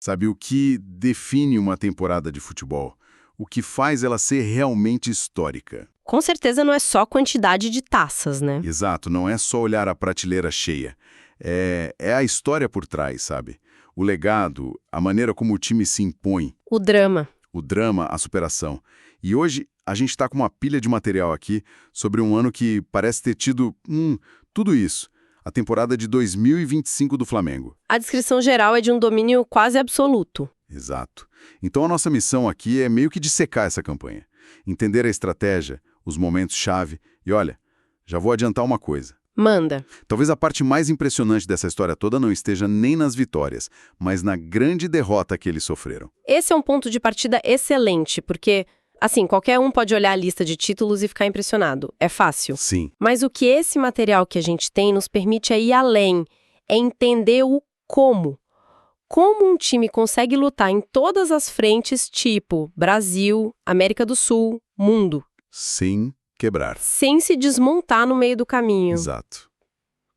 Sabe, o que define uma temporada de futebol? O que faz ela ser realmente histórica? Com certeza não é só quantidade de taças, né? Exato, não é só olhar a prateleira cheia. É a história por trás, sabe? O legado, a maneira como o time se impõe, O drama. o drama, a superação. E hoje a gente está com uma pilha de material aqui sobre um ano que parece ter tido tudo isso. A temporada de 2025 do Flamengo. A descrição geral é de um domínio quase absoluto. Exato. Então a nossa missão aqui é meio que dissecar essa campanha. Entender a estratégia, os momentos-chave. E olha, já vou adiantar uma coisa. Manda. Talvez a parte mais impressionante dessa história toda não esteja nem nas vitórias, mas na grande derrota que eles sofreram. Esse é um ponto de partida excelente, porque, assim, qualquer um pode olhar a lista de títulos e ficar impressionado. É fácil. Sim. Mas o que esse material que a gente tem nos permite é ir além, é entender o como. Como um time consegue lutar em todas as frentes, tipo Brasil, América do Sul, mundo, Sem quebrar. sem se desmontar no meio do caminho. Exato.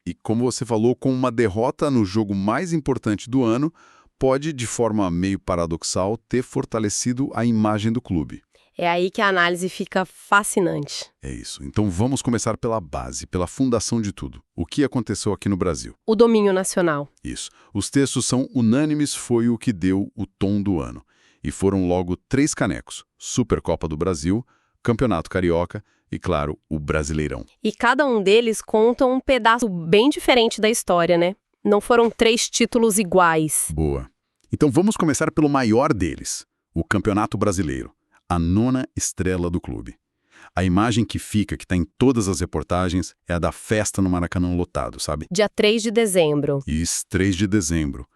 E como você falou, com uma derrota no jogo mais importante do ano, pode, de forma meio paradoxal, ter fortalecido a imagem do clube. É aí que a análise fica fascinante. É isso. Então vamos começar pela base, pela fundação de tudo. O que aconteceu aqui no Brasil? O domínio nacional. Isso. Os textos são unânimes, foi o que deu o tom do ano. E foram logo 3 canecos: Supercopa do Brasil, Campeonato Carioca e, claro, o Brasileirão. E cada um deles conta um pedaço bem diferente da história, né? Não foram 3 títulos iguais. Boa. Então vamos começar pelo maior deles, o Campeonato Brasileiro, a 9ª estrela do clube. A imagem que fica, que está em todas as reportagens, é a da festa no Maracanã lotado, sabe? Dia 3 de dezembro. Isso, 3 de dezembro.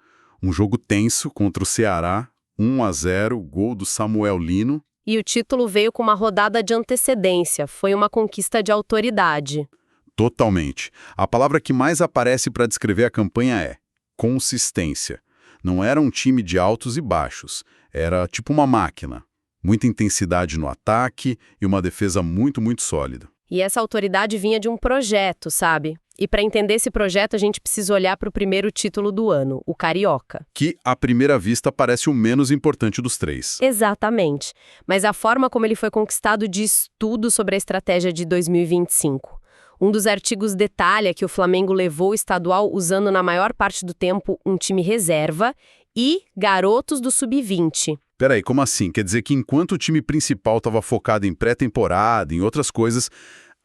Um jogo tenso contra o Ceará, 1-0, gol do Samuel Lino. E o título veio com uma rodada de antecedência. Foi uma conquista de autoridade. Totalmente. A palavra que mais aparece para descrever a campanha é consistência. Não era um time de altos e baixos. Era tipo uma máquina. Muita intensidade no ataque e uma defesa muito, muito sólida. E essa autoridade vinha de um projeto, sabe? E para entender esse projeto, a gente precisa olhar para o primeiro título do ano, o Carioca. Que, à primeira vista, parece o menos importante dos 3. Exatamente. Mas a forma como ele foi conquistado diz tudo sobre a estratégia de 2025. Um dos artigos detalha que o Flamengo levou o estadual usando na maior parte do tempo um time reserva e garotos do sub-20. Peraí, como assim? Quer dizer que enquanto o time principal estava focado em pré-temporada, em outras coisas,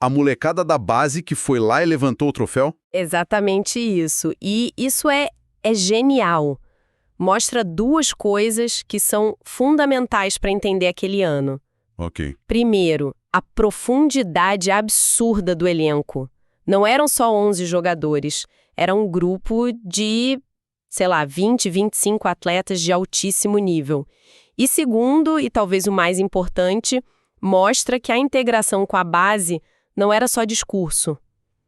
a molecada da base que foi lá e levantou o troféu? Exatamente isso. E isso é genial. Mostra 2 coisas que são fundamentais para entender aquele ano. Ok. Primeiro, a profundidade absurda do elenco. Não eram só 11 jogadores, era um grupo de, 20, 25 atletas de altíssimo nível. E segundo, e talvez o mais importante, mostra que a integração com a base não era só discurso.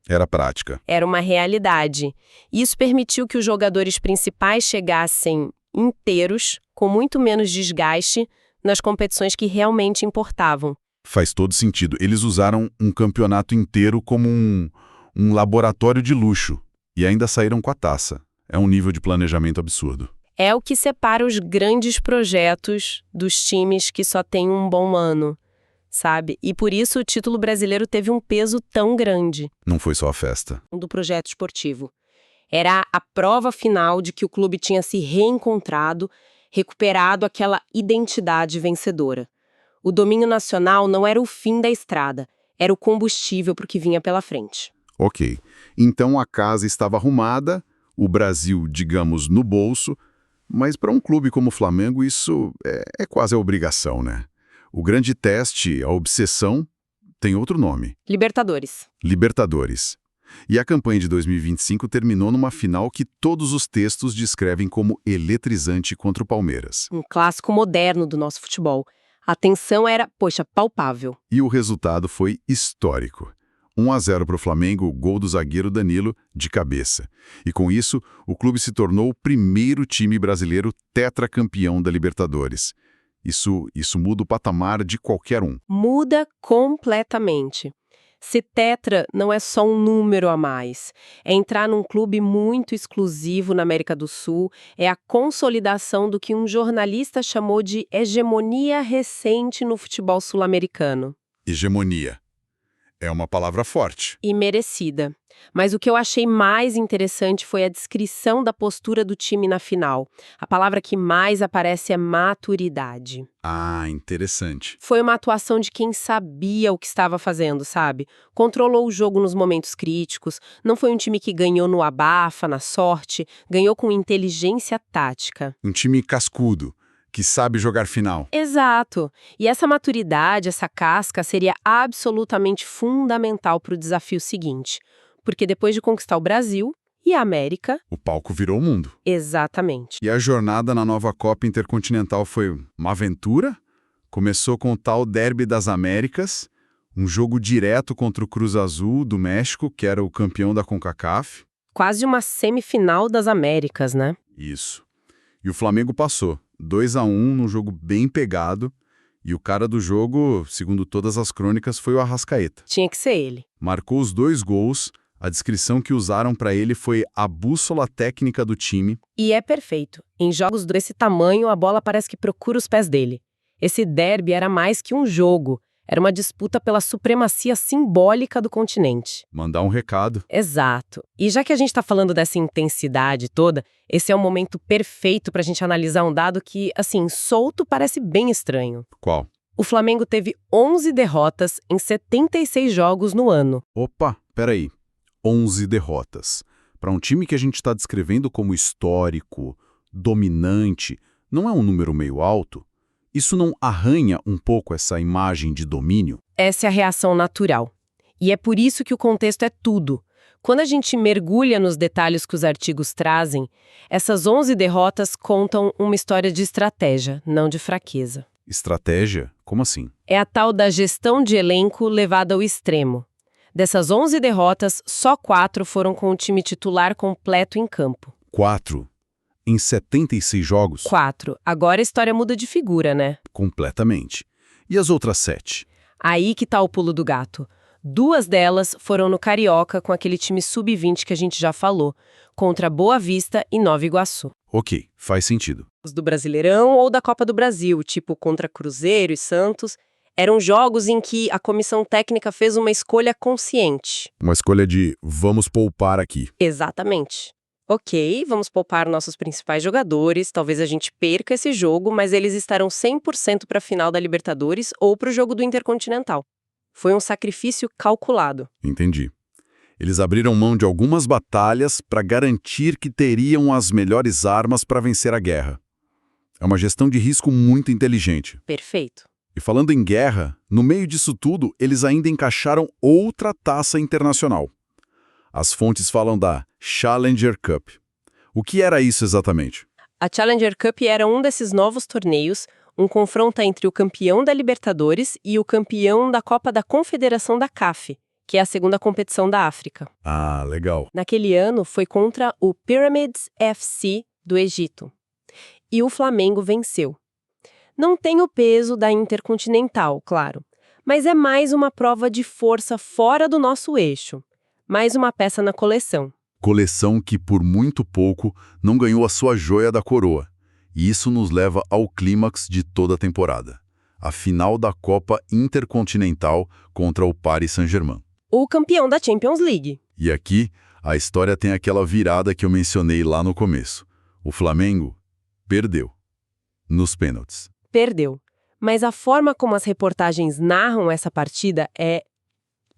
Era prática. Era uma realidade. Isso permitiu que os jogadores principais chegassem inteiros, com muito menos desgaste, nas competições que realmente importavam. Faz todo sentido. Eles usaram um campeonato inteiro como um laboratório de luxo e ainda saíram com a taça. É um nível de planejamento absurdo. É o que separa os grandes projetos dos times que só têm um bom ano, sabe? E por isso o título brasileiro teve um peso tão grande. Não foi só a festa. Do projeto esportivo. Era a prova final de que o clube tinha se reencontrado, recuperado aquela identidade vencedora. O domínio nacional não era o fim da estrada, era o combustível para o que vinha pela frente. Ok. Então a casa estava arrumada, o Brasil, digamos, no bolso, mas para um clube como o Flamengo isso é quase a obrigação, né? O grande teste, a obsessão, tem outro nome. Libertadores. Libertadores. E a campanha de 2025 terminou numa final que todos os textos descrevem como eletrizante contra o Palmeiras. Um clássico moderno do nosso futebol. A tensão era, palpável. E o resultado foi histórico. 1-0 para o Flamengo, gol do zagueiro Danilo, de cabeça. E com isso, o clube se tornou o primeiro time brasileiro tetracampeão da Libertadores. Isso muda o patamar de qualquer um. Muda completamente. Ser tetra não é só um número a mais. É entrar num clube muito exclusivo na América do Sul, é a consolidação do que um jornalista chamou de hegemonia recente no futebol sul-americano. Hegemonia. É uma palavra forte. E merecida. Mas o que eu achei mais interessante foi a descrição da postura do time na final. A palavra que mais aparece é maturidade. Ah, interessante. Foi uma atuação de quem sabia o que estava fazendo, sabe? Controlou o jogo nos momentos críticos, não foi um time que ganhou no abafa, na sorte, ganhou com inteligência tática. Um time cascudo, que sabe jogar final. Exato. E essa maturidade, essa casca, seria absolutamente fundamental para o desafio seguinte. Porque depois de conquistar o Brasil e a América... O palco virou o mundo. Exatamente. E a jornada na nova Copa Intercontinental foi uma aventura? Começou com o tal Derby das Américas, um jogo direto contra o Cruz Azul do México, que era o campeão da CONCACAF. Quase uma semifinal das Américas, né? Isso. E o Flamengo passou. 2-1 num jogo bem pegado, e o cara do jogo, segundo todas as crônicas, foi o Arrascaeta. Tinha que ser ele. Marcou os 2 gols, a descrição que usaram para ele foi a bússola técnica do time. E é perfeito. Em jogos desse tamanho, a bola parece que procura os pés dele. Esse derby era mais que um jogo, era uma disputa pela supremacia simbólica do continente. Mandar um recado. Exato. E já que a gente está falando dessa intensidade toda, esse é o momento perfeito para a gente analisar um dado que, assim, solto parece bem estranho. Qual? O Flamengo teve 11 derrotas em 76 jogos no ano. Opa, peraí. 11 derrotas. Para um time que a gente está descrevendo como histórico, dominante, não é um número meio alto? Isso não arranha um pouco essa imagem de domínio? Essa é a reação natural. E é por isso que o contexto é tudo. Quando a gente mergulha nos detalhes que os artigos trazem, essas 11 derrotas contam uma história de estratégia, não de fraqueza. Estratégia? Como assim? É a tal da gestão de elenco levada ao extremo. Dessas 11 derrotas, só 4 foram com o time titular completo em campo. 4? Em 76 jogos? 4. Agora a história muda de figura, né? Completamente. E as outras 7? Aí que tá o pulo do gato. 2 delas foram no Carioca com aquele time sub-20 que a gente já falou, contra Boa Vista e Nova Iguaçu. Ok, faz sentido. Os do Brasileirão ou da Copa do Brasil, tipo contra Cruzeiro e Santos, eram jogos em que a comissão técnica fez uma escolha consciente. Uma escolha de vamos poupar aqui. Exatamente. Ok, vamos poupar nossos principais jogadores, talvez a gente perca esse jogo, mas eles estarão 100% para a final da Libertadores ou para o jogo do Intercontinental. Foi um sacrifício calculado. Entendi. Eles abriram mão de algumas batalhas para garantir que teriam as melhores armas para vencer a guerra. É uma gestão de risco muito inteligente. Perfeito. E falando em guerra, no meio disso tudo, eles ainda encaixaram outra taça internacional. As fontes falam da Challenger Cup. O que era isso exatamente? A Challenger Cup era um desses novos torneios, um confronto entre o campeão da Libertadores e o campeão da Copa da Confederação da CAF, que é a segunda competição da África. Ah, legal. Naquele ano foi contra o Pyramids FC do Egito. E o Flamengo venceu. Não tem o peso da Intercontinental, claro, mas é mais uma prova de força fora do nosso eixo. Mais uma peça na coleção. Coleção que, por muito pouco, não ganhou a sua joia da coroa. E isso nos leva ao clímax de toda a temporada. A final da Copa Intercontinental contra o Paris Saint-Germain. O campeão da Champions League. E aqui, a história tem aquela virada que eu mencionei lá no começo. O Flamengo perdeu. Nos pênaltis. Perdeu. Mas a forma como as reportagens narram essa partida é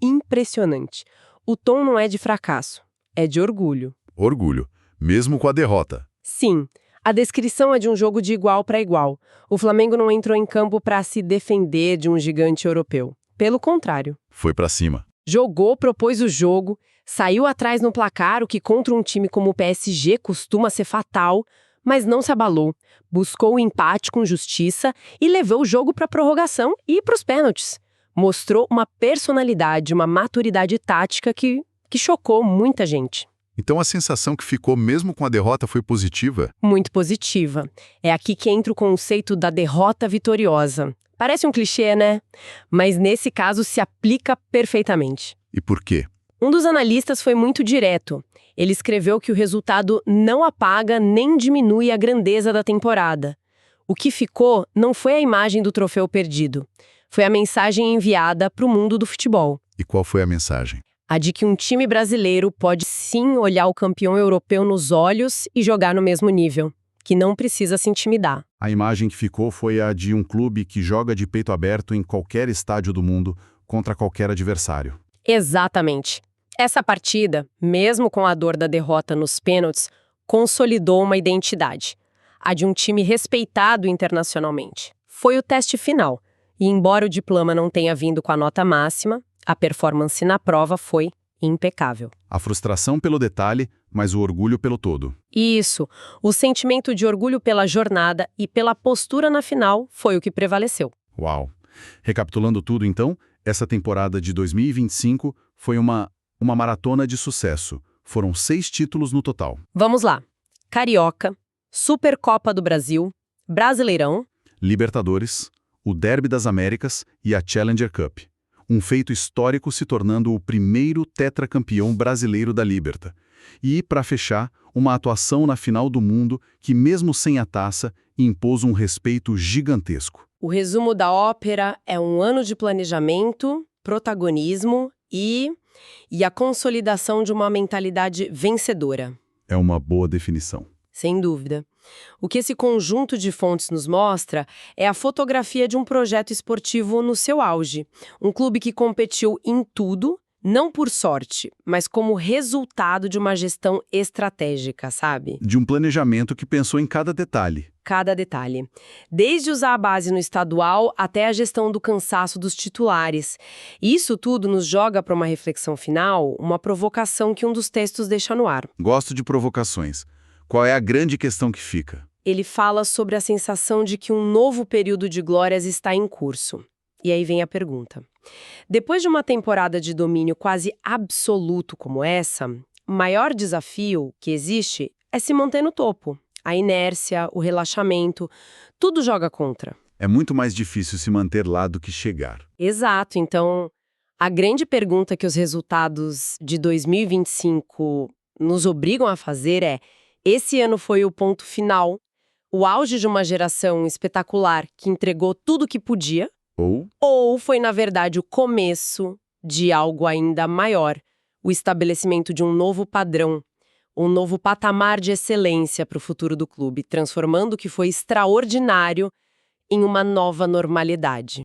impressionante. O tom não é de fracasso, é de orgulho. Orgulho, mesmo com a derrota. Sim, a descrição é de um jogo de igual para igual. O Flamengo não entrou em campo para se defender de um gigante europeu. Pelo contrário. Foi pra cima. Jogou, propôs o jogo, saiu atrás no placar, o que contra um time como o PSG costuma ser fatal, mas não se abalou. Buscou o empate com justiça e levou o jogo para a prorrogação e para os pênaltis. Mostrou uma personalidade, uma maturidade tática que chocou muita gente. Então a sensação que ficou mesmo com a derrota foi positiva? Muito positiva. É aqui que entra o conceito da derrota vitoriosa. Parece um clichê, né? Mas nesse caso se aplica perfeitamente. E por quê? Um dos analistas foi muito direto. Ele escreveu que o resultado não apaga nem diminui a grandeza da temporada. O que ficou não foi a imagem do troféu perdido. Foi a mensagem enviada para o mundo do futebol. E qual foi a mensagem? A de que um time brasileiro pode sim olhar o campeão europeu nos olhos e jogar no mesmo nível, que não precisa se intimidar. A imagem que ficou foi a de um clube que joga de peito aberto em qualquer estádio do mundo contra qualquer adversário. Exatamente. Essa partida, mesmo com a dor da derrota nos pênaltis, consolidou uma identidade, a de um time respeitado internacionalmente. Foi o teste final, e embora o diploma não tenha vindo com a nota máxima, a performance na prova foi impecável. A frustração pelo detalhe, mas o orgulho pelo todo. Isso, o sentimento de orgulho pela jornada e pela postura na final foi o que prevaleceu. Uau! Recapitulando tudo, então, essa temporada de 2025 foi uma maratona de sucesso. Foram 6 títulos no total. Vamos lá. Carioca, Supercopa do Brasil, Brasileirão, Libertadores, o Derby das Américas e a Challenger Cup. Um feito histórico se tornando o primeiro tetracampeão brasileiro da Liberta. E, para fechar, uma atuação na final do mundo que, mesmo sem a taça, impôs um respeito gigantesco. O resumo da ópera é um ano de planejamento, protagonismo e a consolidação de uma mentalidade vencedora. É uma boa definição. Sem dúvida. O que esse conjunto de fontes nos mostra é a fotografia de um projeto esportivo no seu auge. Um clube que competiu em tudo, não por sorte, mas como resultado de uma gestão estratégica, sabe? De um planejamento que pensou em cada detalhe. Cada detalhe. Desde usar a base no estadual até a gestão do cansaço dos titulares. E isso tudo nos joga para uma reflexão final, uma provocação que um dos textos deixa no ar. Gosto de provocações. Qual é a grande questão que fica? Ele fala sobre a sensação de que um novo período de glórias está em curso. E aí vem a pergunta. Depois de uma temporada de domínio quase absoluto como essa, o maior desafio que existe é se manter no topo. A inércia, o relaxamento, tudo joga contra. É muito mais difícil se manter lá do que chegar. Exato. Então, a grande pergunta que os resultados de 2025 nos obrigam a fazer é: esse ano foi o ponto final, o auge de uma geração espetacular que entregou tudo o que podia? Ou foi, na verdade, o começo de algo ainda maior, o estabelecimento de um novo padrão, um novo patamar de excelência para o futuro do clube, transformando o que foi extraordinário em uma nova normalidade?